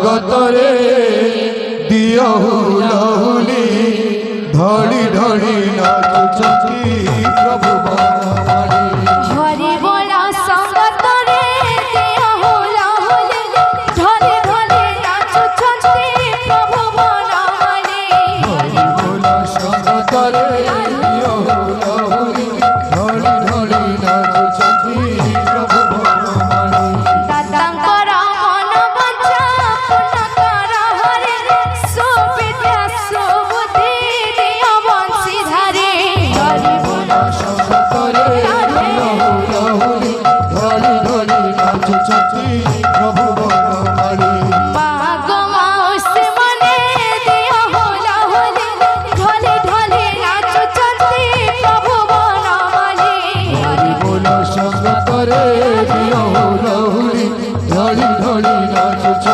সঙ্গতরে দিও হুলহুলি ঢলি ঢলি নাচুচি প্রভু বনমালী হরি বলা সঙ্গতরে দিও হুলহুলি ঢলি ঢলি নাচুচি প্রভু বনমালী হরি বলা সঙ্গতরে দিও হুলহুলি ঢলি ঢলি নাচুচি প্রভু বনমালী দাতাঙ্কর মন বাঞ্ছা পূর্ণ কর হরে সুবিদ্যা সুবুদ্ধি দিও বংশীধারে হরি বলা সঙ্গতরে দিও হুলহুলি ঢলি ঢলি নাচুচি প্রভু বনমালী মাগো মাউসী মনে দিও হুলহুলি ঢলি ঢলি নাচুচি প্রভু বনমালী হরি বল সঙ্গতরে দিও হুলহুলি ঢলি ঢলি নাচুচি